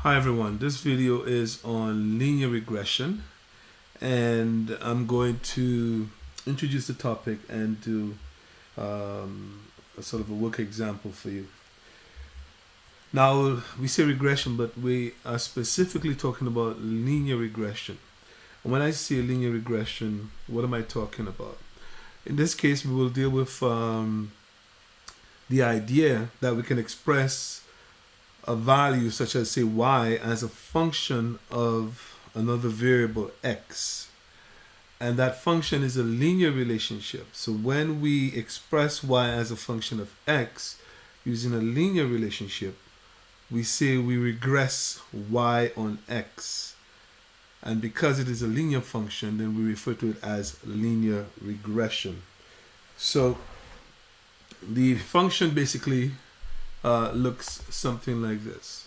Hi everyone, this video is on linear regression and I'm going to introduce the topic and do a sort of a work example for you. Now we say regression, but we are specifically talking about linear regression. And when I say linear regression, what am I talking about? In this case, we will deal with the idea that we can express a value such as say y as a function of another variable x, and that function is a linear relationship. So when we express y as a function of x using a linear relationship, we say we regress y on x, and because it is a linear function, then we refer to it as linear regression. So the function basically looks something like this.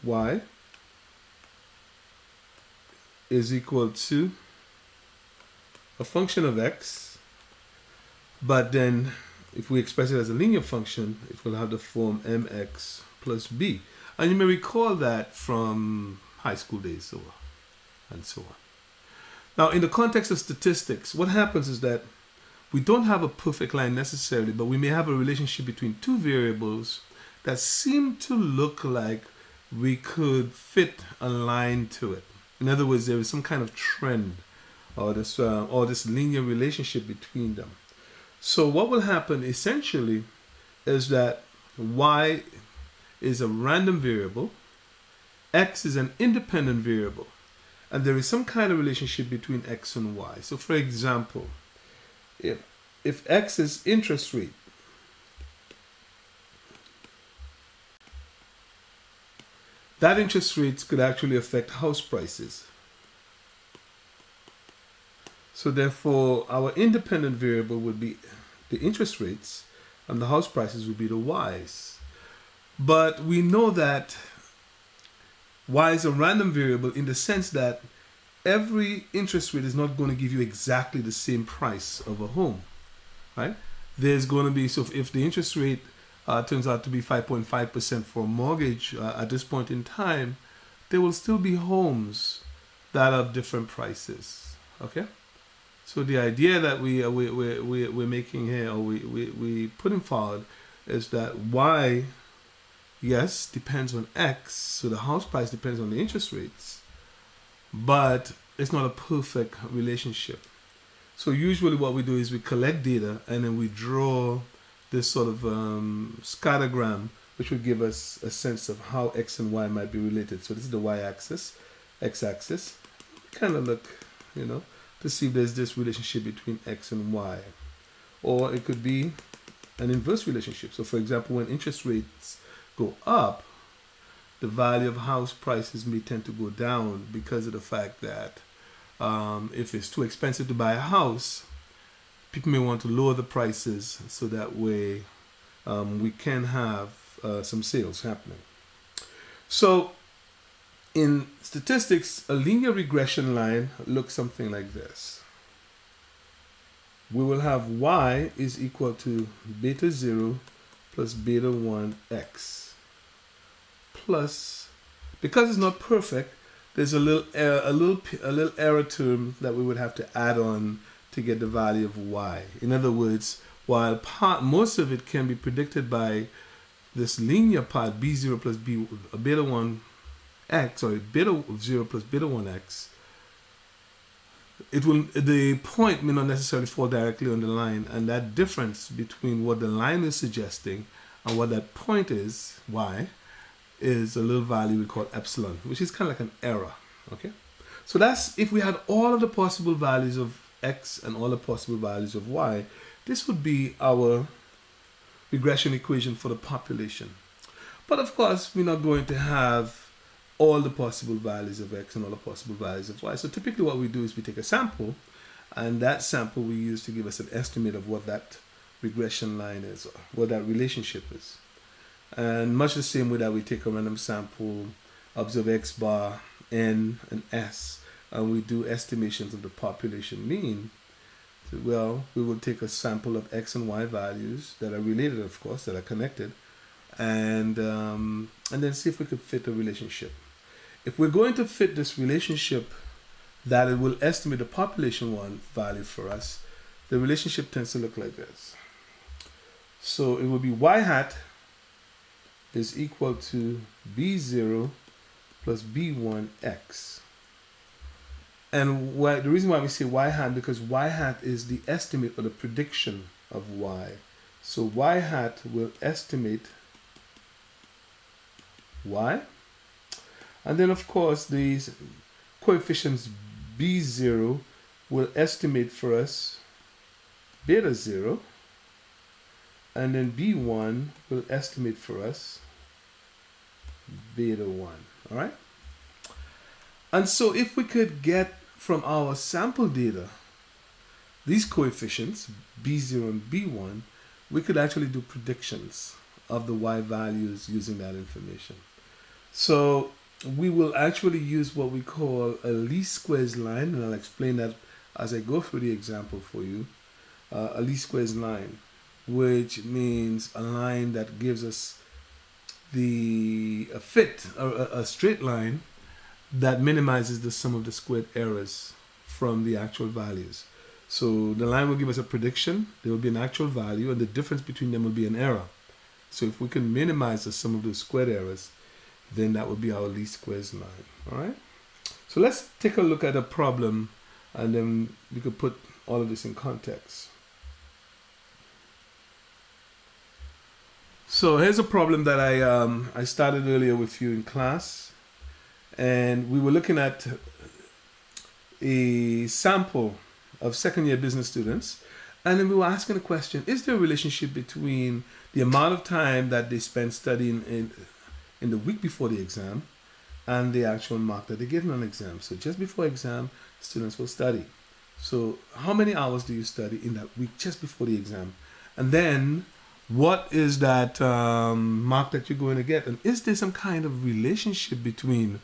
Y is equal to a function of x, but then if we express it as a linear function, it will have the form mx plus b. And you may recall that from high school days and so on. Now, in the context of statistics, what happens is that we don't have a perfect line necessarily, but we may have a relationship between two variables that seem to look like we could fit a line to it. In other words, there is some kind of trend or this linear relationship between them. So what will happen essentially is that y is a random variable, x is an independent variable, and there is some kind of relationship between x and y. So for example, if x is interest rate, that interest rate could actually affect house prices. So therefore, our independent variable would be the interest rates and the house prices would be the y's. But we know that y is a random variable in the sense that every interest rate is not going to give you exactly the same price of a home, right? There's going to be, so if the interest rate turns out to be 5.5% for a mortgage at this point in time, there will still be homes that have different prices, okay? So the idea that we're making here, or we putting forward, is that y, yes, depends on x, so the house price depends on the interest rates, but it's not a perfect relationship. So usually what we do is we collect data and then we draw this sort of scattergram, which will give us a sense of how x and y might be related. So this is the y-axis, x-axis. Kind of look, to see if there's this relationship between x and y. Or it could be an inverse relationship. So for example, when interest rates go up, the value of house prices may tend to go down because of the fact that if it's too expensive to buy a house, people may want to lower the prices so that way we can have some sales happening. So in statistics, a linear regression line looks something like this. We will have y is equal to beta 0 plus beta 1 x. Plus, because it's not perfect, there's a little error term that we would have to add on to get the value of y. In other words, while most of it can be predicted by this linear part, b0 plus beta 1 x, or beta 0 plus beta 1 x, the point may not necessarily fall directly on the line, and that difference between what the line is suggesting and what that point is, y, is a little value we call epsilon, which is kind of like an error, okay? So that's, if we had all of the possible values of x and all the possible values of y, this would be our regression equation for the population. But of course, we're not going to have all the possible values of x and all the possible values of y. So typically what we do is we take a sample, and that sample we use to give us an estimate of what that regression line is, or what that relationship is. And much the same way that we take a random sample, observe x bar, n, and s, and we do estimations of the population mean, well, we will take a sample of x and y values that are related, of course, that are connected, and then see if we could fit a relationship. If we're going to fit this relationship that it will estimate the population one value for us, the relationship tends to look like this. So it will be y hat is equal to b0 plus b1x. And the reason why we say y hat, because y hat is the estimate or the prediction of y. So y hat will estimate y. And then of course these coefficients b0 will estimate for us beta 0. And then b1 will estimate for us beta 1. All right? And so if we could get from our sample data these coefficients, b0 and b1, we could actually do predictions of the y values using that information. So we will actually use what we call a least squares line, and I'll explain that as I go through the example for you. A least squares line, which means a line that gives us a straight line that minimizes the sum of the squared errors from the actual values. So the line will give us a prediction, there will be an actual value, and the difference between them will be an error. So if we can minimize the sum of those squared errors, then that would be our least squares line. All right? So let's take a look at a problem, and then we could put all of this in context. So here's a problem that I started earlier with you in class. And we were looking at a sample of second-year business students, and then we were asking the question, is there a relationship between the amount of time that they spend studying in the week before the exam and the actual mark that they get on an exam? So just before exam, students will study. So how many hours do you study in that week just before the exam? And then what is that mark that you're going to get? And is there some kind of relationship between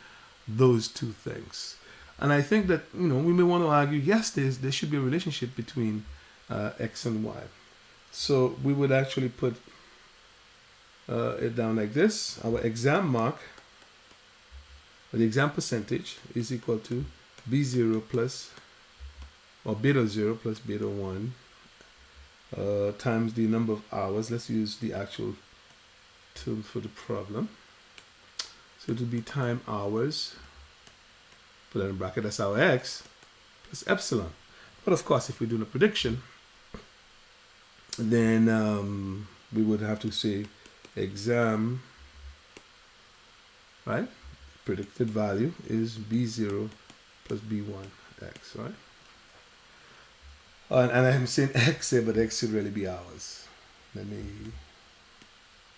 those two things? And I think that, we may want to argue, yes, there should be a relationship between X and Y. So we would actually put it down like this. Our exam mark, or the exam percentage, is equal to B0 plus, or beta 0 plus beta 1 times the number of hours. Let's use the actual term for the problem. So it will be time hours, put that in bracket, that's our X, plus epsilon. But of course, if we're doing a prediction, then we would have to say exam, right? Predicted value is B0 plus B1X, right? And I'm saying X here, but X should really be hours.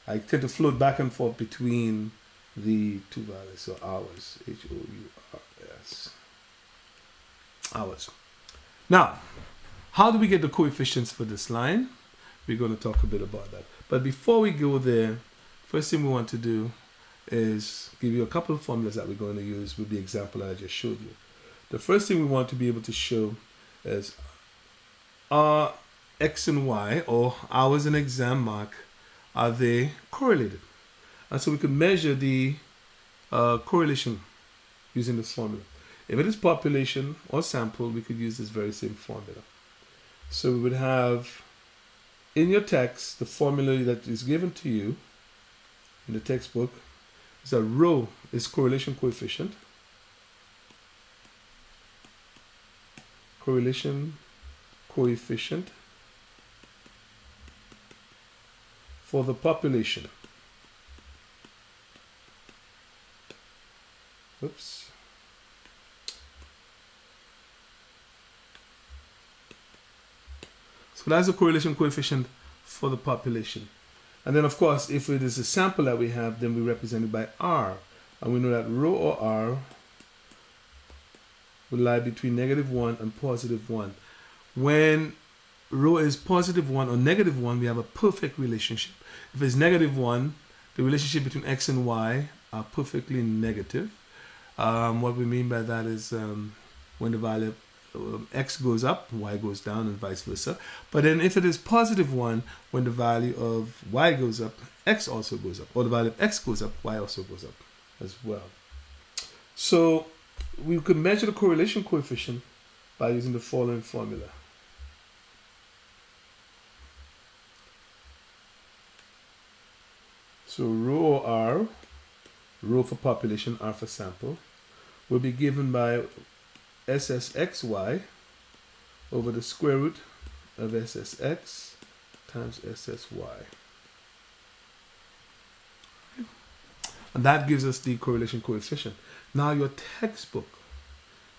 I tend to float back and forth between the two values. So hours, H-O-U-R-S, hours. Now, how do we get the coefficients for this line? We're going to talk a bit about that. But before we go there, first thing we want to do is give you a couple of formulas that we're going to use with the example I just showed you. The first thing we want to be able to show is are X and Y, or hours and exam mark, are they correlated? And so we could measure the correlation using this formula. If it is population or sample, we could use this very same formula. So we would have in your text, the formula that is given to you in the textbook is that rho is correlation coefficient. Correlation coefficient for the population. Oops. So that's the correlation coefficient for the population. And then of course, if it is a sample that we have, then we represent it by R. And we know that rho or R will lie between -1 and +1. When rho is +1 or -1, we have a perfect relationship. If it's -1, the relationship between X and Y are perfectly negative. What we mean by that is when the value x goes up, y goes down, and vice versa. But then if it is positive 1, when the value of y goes up, x also goes up. Or the value of x goes up, y also goes up as well. So we could measure the correlation coefficient by using the following formula. So rho R, rho for population, R for sample, will be given by SSXY over the square root of SSX times SSY. And that gives us the correlation coefficient. Now your textbook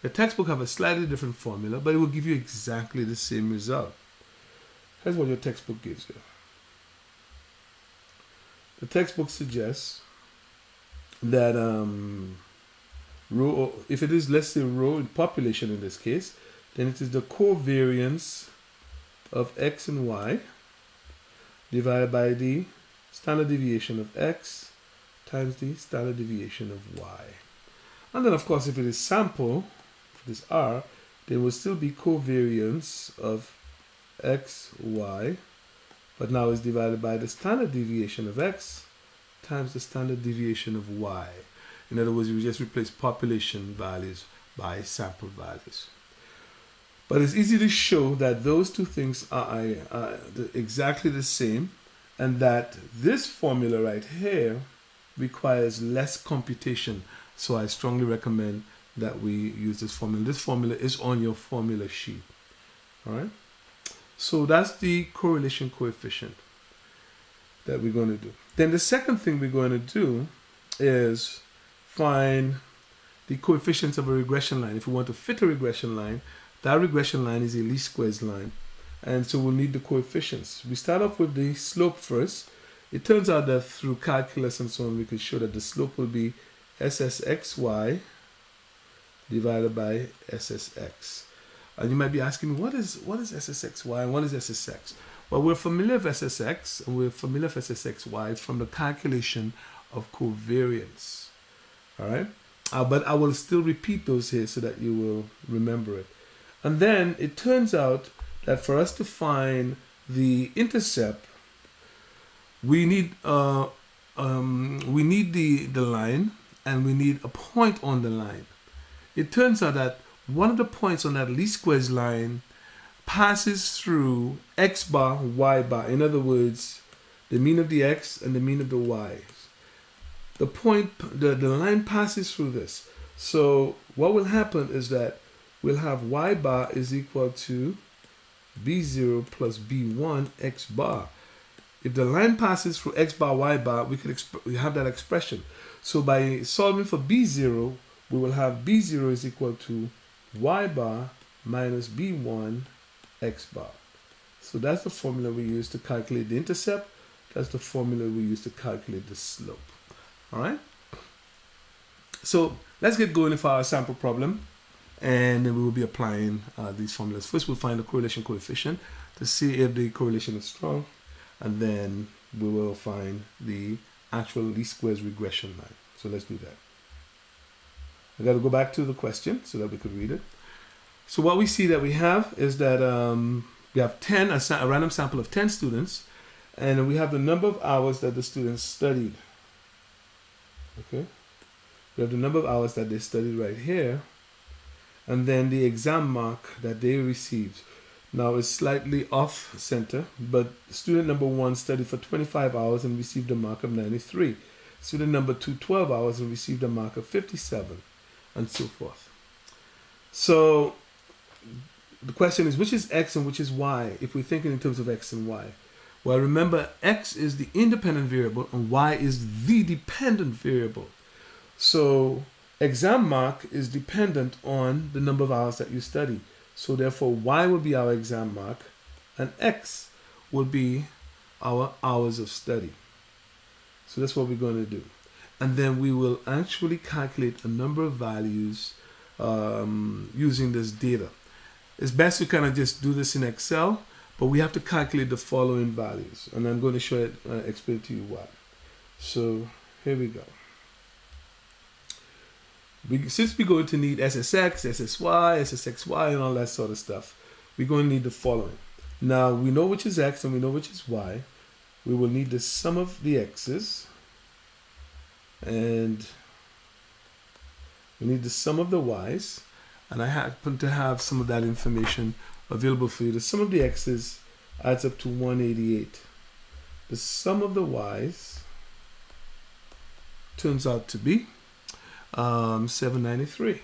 have a slightly different formula, but it will give you exactly the same result. Here's what your textbook gives you. The textbook suggests that rho, if it is, let's say, rho in population in this case, then it is the covariance of x and y divided by the standard deviation of x times the standard deviation of y. And then, of course, if it is sample, if it is R, there will still be covariance of x, y, but now it's divided by the standard deviation of x times the standard deviation of y. In other words, we just replace population values by sample values. But it's easy to show that those two things are exactly the same, and that this formula right here requires less computation. So I strongly recommend that we use this formula. This formula is on your formula sheet. All right. So that's the correlation coefficient that we're going to do. Then the second thing we're going to do is find the coefficients of a regression line. If we want to fit a regression line, that regression line is a least squares line. And so we'll need the coefficients. We start off with the slope first. It turns out that through calculus and so on, we could show that the slope will be SSXY divided by SSX. And you might be asking me, what is SSXY and what is SSX? Well, we're familiar with SSX and we're familiar with SSXY from the calculation of covariance. All right? But I will still repeat those here so that you will remember it. And then it turns out that for us to find the intercept, we need the line, and we need a point on the line. It turns out that one of the points on that least squares line passes through x bar, y bar. In other words, the mean of the x and the mean of the y. The line passes through this. So what will happen is that we'll have y bar is equal to b0 plus b1 x bar. If the line passes through x bar, y bar, we have that expression. So by solving for b0, we will have b0 is equal to y bar minus b1 x bar. So that's the formula we use to calculate the intercept. That's the formula we use to calculate the slope. All right? So let's get going for our sample problem. And then we will be applying these formulas. First, we'll find the correlation coefficient to see if the correlation is strong. And then we will find the actual least squares regression line. So let's do that. I got to go back to the question so that we could read it. So what we see that we have is that we have a random sample of 10 students, and we have the number of hours that the students studied. Okay, we have the number of hours that they studied right here, and then the exam mark that they received. Now it's slightly off center, but student number 1 studied for 25 hours and received a mark of 93. Student number 2, 12 hours and received a mark of 57, and so forth. So the question is, which is x and which is y if we're thinking in terms of x and y? Well, remember, x is the independent variable and y is the dependent variable. So exam mark is dependent on the number of hours that you study. So therefore, y will be our exam mark and x will be our hours of study. So that's what we're going to do. And then we will actually calculate a number of values using this data. It's best to kind of just do this in Excel, but we have to calculate the following values. And I'm going to show it, explain to you why. So here we go. Since we're going to need SSX, SSY, SSXY, and all that sort of stuff, we're going to need the following. Now, we know which is X and we know which is Y. We will need the sum of the X's, and we need the sum of the Y's, and I happen to have some of that information available for you. The sum of the X's adds up to 188. The sum of the Y's turns out to be 793.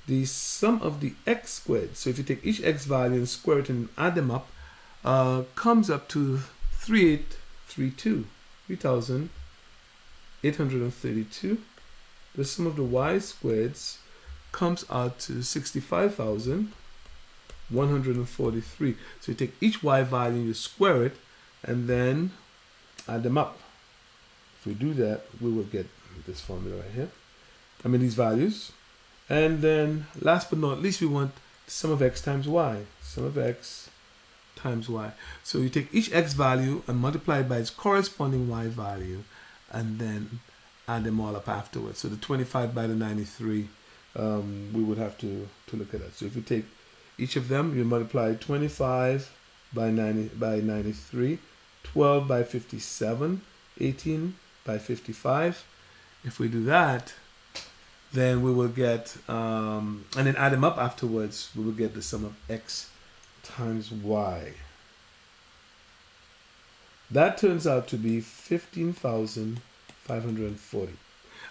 The sum of the X squared, so if you take each X value and square it and add them up, comes up to 3,832. The sum of the Y squareds comes out to 65,143. So you take each Y value, you square it, and then add them up. If we do that, we will get this formula right here. I mean these values. And then last but not least, we want the sum of X times Y. Sum of X times Y. So you take each X value and multiply it by its corresponding Y value, and then add them all up afterwards. So the 25 by the 93, we would have to look at that. So if you take each of them, you multiply 25 by 93, 12 by 57, 18 by 55. If we do that, then we will get, and then add them up afterwards, we will get the sum of X times Y. That turns out to be 15,540.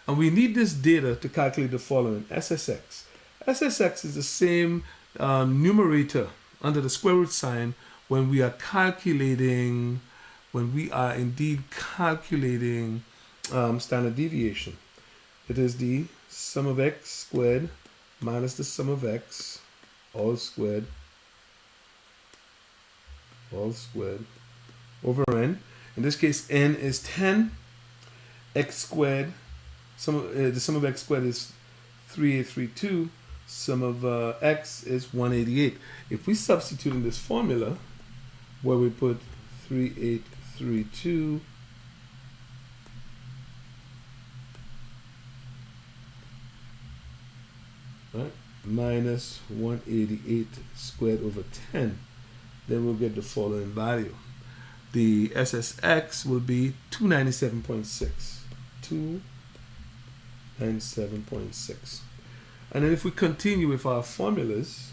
And we need this data to calculate the following: SSX. SSX is the same numerator under the square root sign when we are calculating, standard deviation. It is the sum of X squared minus the sum of X all squared over n. In this case, n is 10. X squared, the sum of X squared is 3832. Sum of X is 188. If we substitute in this formula, where we put 3832 minus 188 squared over 10, then we'll get the following value. The SSX will be 297.6. 297.6. And then if we continue with our formulas,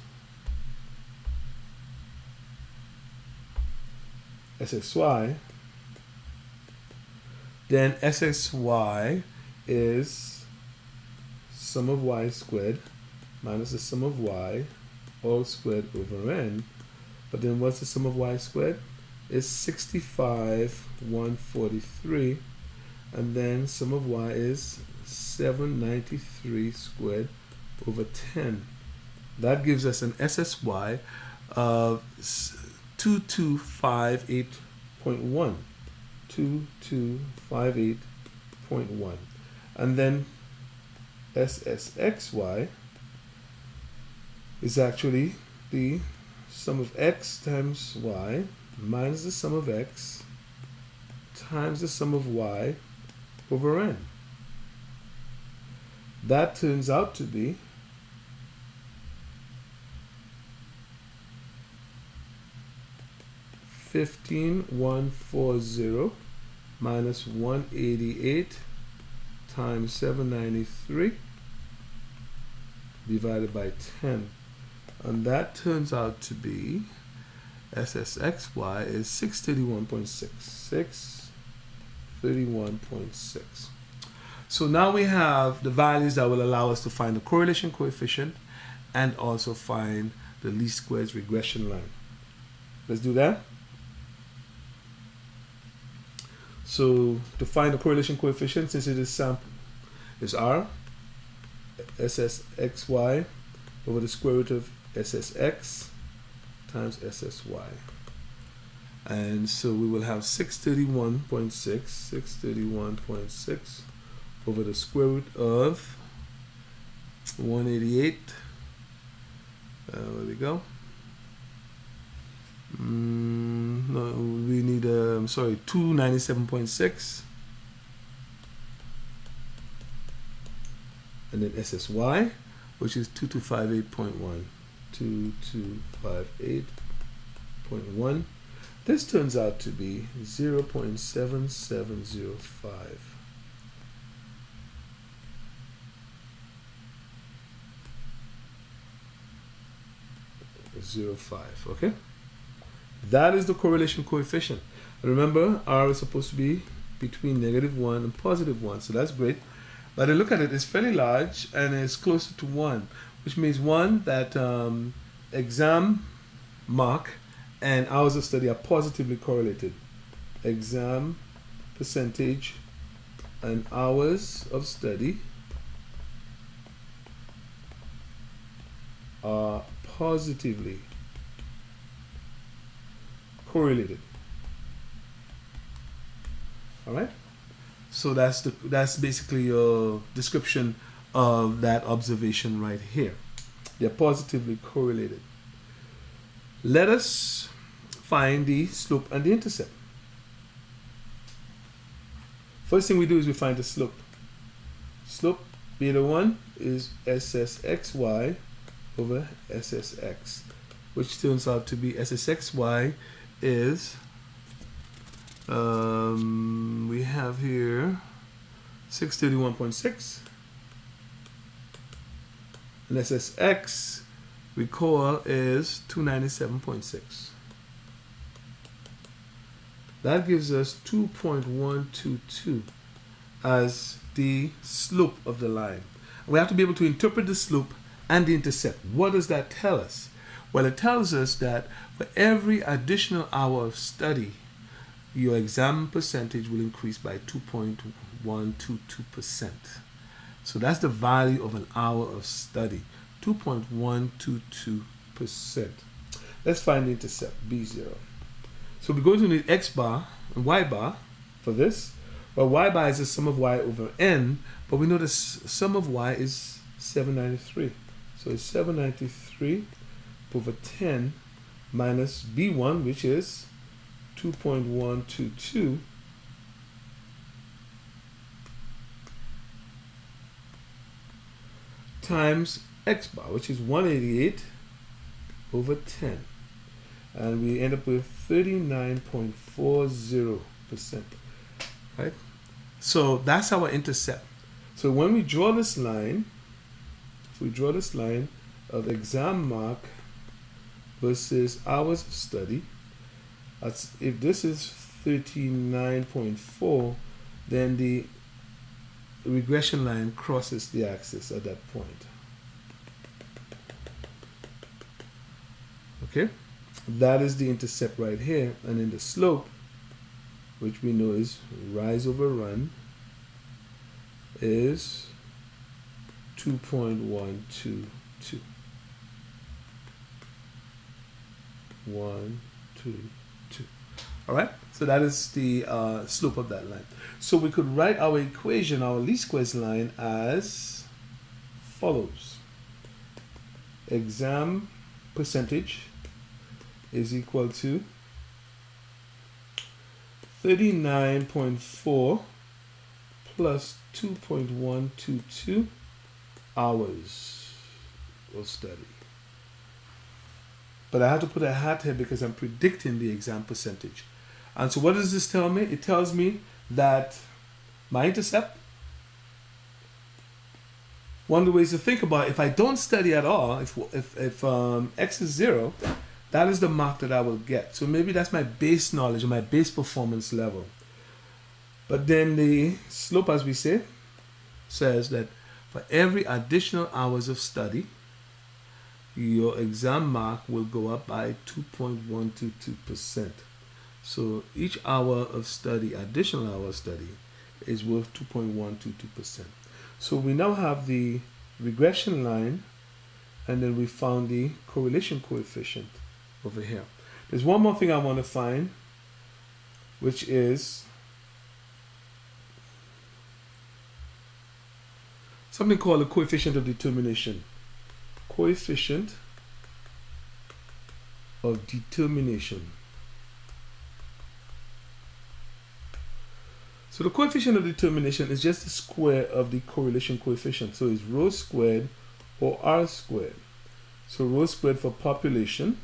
SSY, then SSY is sum of Y squared minus the sum of Y all squared over n. But then what's the sum of Y squared? Is 65,143, and then sum of Y is 793 squared over 10. That gives us an SSY of 2258.1. 2258.1. And then SSXY is actually the sum of X times Y minus the sum of X times the sum of Y over n. That turns out to be 15,140 minus 188 times 793 divided by 10. And that turns out to be SSXY is 631.6. 631.6. So now we have the values that will allow us to find the correlation coefficient and also find the least squares regression line. Let's do that. So to find the correlation coefficient, since it is sample, is R, SSXY over the square root of SSX times SSY. And so we will have 631.6 over the square root of 188. There we go. No, we need 297.6 and then SSY, which is 2258.1. 2258.1. This turns out to be 0.7705. 0.5, okay? That is the correlation coefficient. Remember, R is supposed to be between -1 and +1, so that's great. But I look at it, it's fairly large and it's closer to 1, which means one, that exam mark and hours of study are positively correlated. Exam percentage and hours of study are positively correlated. All right, so that's basically your description of that observation right here. They're positively correlated. Let us find the slope and the intercept. First thing we do is we find the slope. Slope beta 1 is SSXY over SSX, which turns out to be SSXY is we have here 631.6, and SSX, recall, is 297.6. That gives us 2.122 as the slope of the line. We have to be able to interpret the slope and the intercept. What does that tell us? Well, it tells us that for every additional hour of study, your exam percentage will increase by 2.122%. So that's the value of an hour of study, 2.122%. Let's find the intercept, B0. So we're going to need X bar and Y bar for this. Well, Y bar is the sum of Y over N, but we know the sum of Y is 793. So it's 793 over 10 minus B1, which is 2.122 times X bar, which is 188 over 10. And we end up with 39.40%. Right? So that's our intercept. So when we draw this line, if we draw this line of exam mark versus hours of study, if this is 39.4, then the regression line crosses the axis at that point. Okay, that is the intercept right here, and then the slope, which we know is rise over run, is 2.122. 122. All right, so that is the slope of that line. So we could write our equation, our least squares line, as follows. Exam percentage is equal to 39.4 plus 2.122 hours of study. But I have to put a hat here because I'm predicting the exam percentage. And so what does this tell me? It tells me that my intercept, one of the ways to think about it, if I don't study at all, if X is 0, that is the mark that I will get. So maybe that's my base knowledge or my base performance level. But then the slope, as we say, says that for every additional hours of study, your exam mark will go up by 2.122%. So each hour of study, additional hour of study, is worth 2.122%. So we now have the regression line, and then we found the correlation coefficient over here. There's one more thing I want to find, which is something called the coefficient of determination. Coefficient of determination. So the coefficient of determination is just the square of the correlation coefficient. So it's rho squared or r squared. So rho squared for population,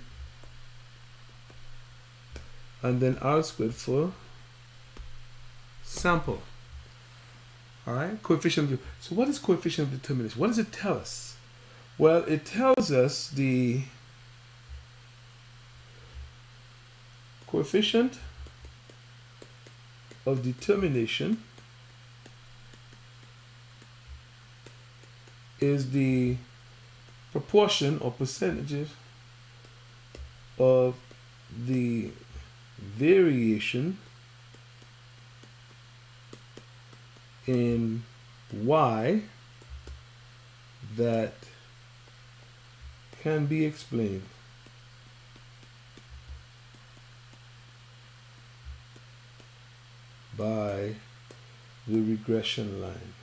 and then r squared for sample. All right, coefficient. So what is coefficient of determination? What does it tell us? Well, it tells us the coefficient of determination is the proportion or percentages of the variation in y that can be explained by the regression line.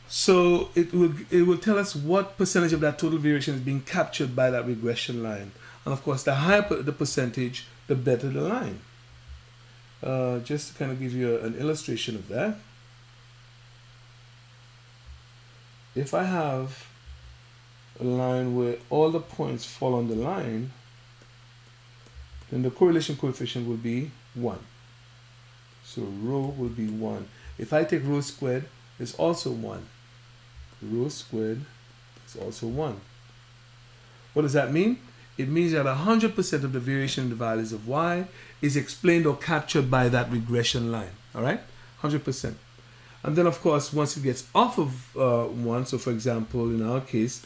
So it will tell us what percentage of that total variation is being captured by that regression line. And of course, the higher the percentage, the better the line. Just to kind of give you an illustration of that. If I have a line where all the points fall on the line, then the correlation coefficient will be 1. So rho will be 1. If I take rho squared, it's also 1. Rho squared is also 1. What does that mean? It means that 100% of the variation in the values of y is explained or captured by that regression line. All right? 100%. And then, of course, once it gets off of 1, so for example, in our case,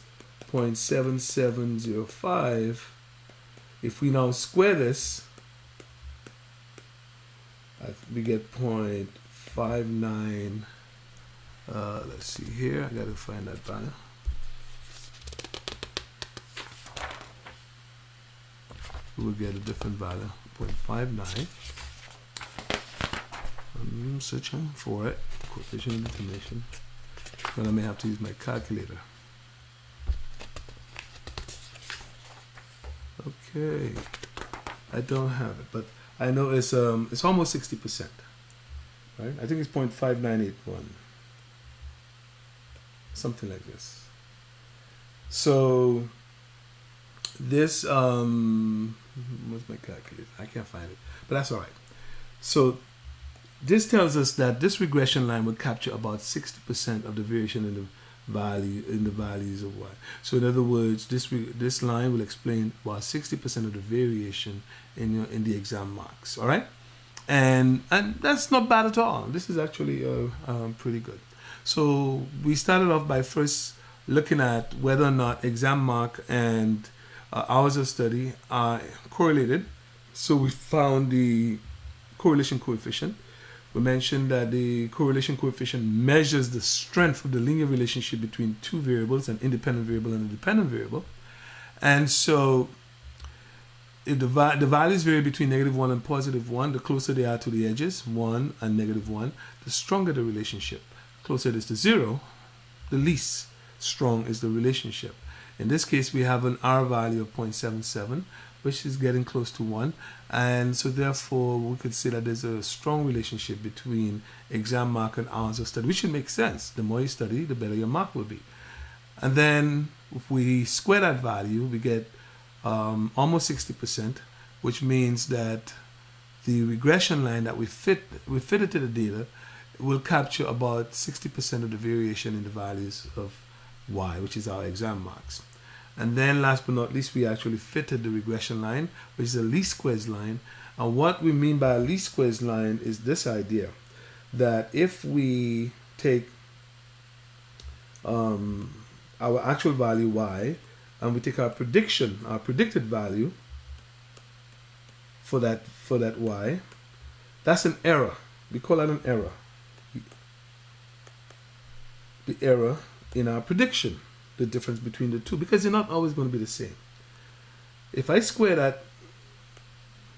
0.7705, if we now square this, we get 0.59. Let's see here. I got to find that value. We will get a different value, 0.59. I'm searching for it. Coefficient of determination. But I may have to use my calculator. Okay, I don't have it, but I know it's almost 60%, right? I think it's 0.5981, something like this. So this where's my calculator? I can't find it, but that's all right. So this tells us that this regression line will capture about 60% of the variation in the values of y. So in other words, this line will explain about 60% of the variation in the exam marks. All right, and that's not bad at all. This is actually pretty good. So we started off by first looking at whether or not exam mark and hours of study are correlated. So we found the correlation coefficient. We mentioned that the correlation coefficient measures the strength of the linear relationship between two variables, an independent variable and a dependent variable. And so if the values vary between -1 and +1, the closer they are to the edges, 1 and -1, the stronger the relationship. The closer it is to 0, the least strong is the relationship. In this case, we have an R value of 0.77, which is getting close to 1. And so therefore, we could say that there's a strong relationship between exam mark and hours of study, which should make sense. The more you study, the better your mark will be. And then if we square that value, we get almost 60%, which means that the regression line that we fitted to the data will capture about 60% of the variation in the values of y, which is our exam marks. And then last but not least, we actually fitted the regression line, which is a least squares line. And what we mean by a least squares line is this idea, that if we take our actual value y, and we take our predicted value for that y, that's an error. We call that an error. The error in our prediction, the difference between the two, because they're not always going to be the same. If I square that,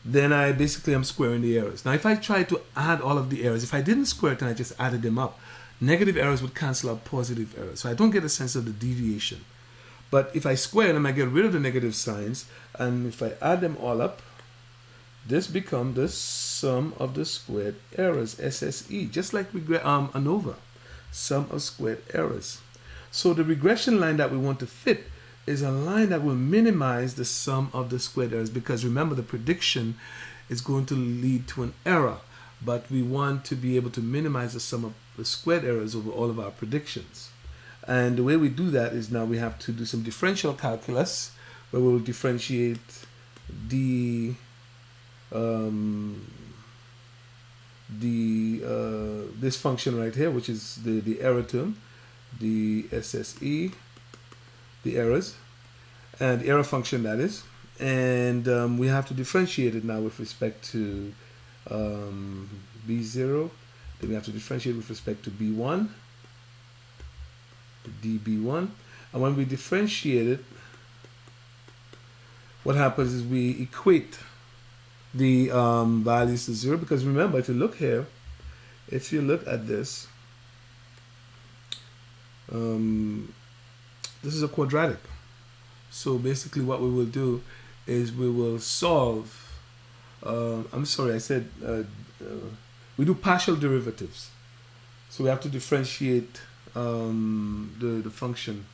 then I basically am squaring the errors. Now, if I try to add all of the errors, if I didn't square it and I just added them up, negative errors would cancel out positive errors. So I don't get a sense of the deviation. But if I square them, I get rid of the negative signs, and if I add them all up, this becomes the sum of the squared errors, SSE, just like ANOVA, sum of squared errors. So the regression line that we want to fit is a line that will minimize the sum of the squared errors, because remember, the prediction is going to lead to an error, but we want to be able to minimize the sum of the squared errors over all of our predictions. And the way we do that is now we have to do some differential calculus, where we'll differentiate this function right here, which is the error term, the SSE, the errors, and the error function, that is. And we have to differentiate it now with respect to B0. Then we have to differentiate with respect to B1, dB1. And when we differentiate it, what happens is we equate the values to 0, because remember, if you look here, if you look at this, this is a quadratic. So basically what we will do is we will solve, I'm sorry, I said we do partial derivatives. So we have to differentiate the function.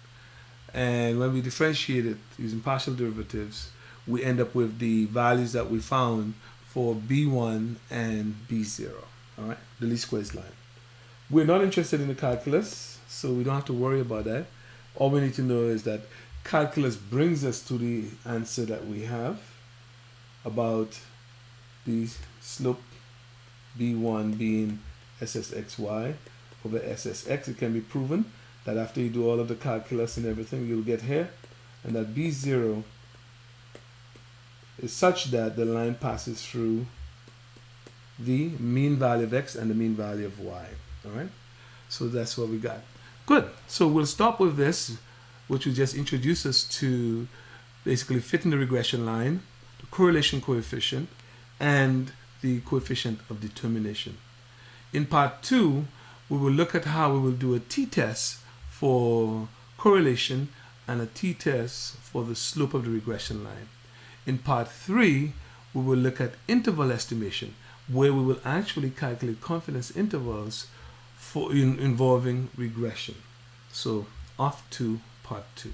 And when we differentiate it using partial derivatives, we end up with the values that we found for B1 and B0, all right, the least squares line. We're not interested in the calculus, so we don't have to worry about that. All we need to know is that calculus brings us to the answer that we have about the slope B1 being SSXY over SSX. It can be proven that after you do all of the calculus and everything, you'll get here, and that B0 is such that the line passes through the mean value of X and the mean value of Y. All right, so that's what we got. Good. So we'll stop with this, which will just introduce us to basically fitting the regression line, the correlation coefficient, and the coefficient of determination. In part 2, we will look at how we will do a t-test for correlation and a t-test for the slope of the regression line. In part 3, we will look at interval estimation, where we will actually calculate confidence intervals for involving regression. So off to part 2.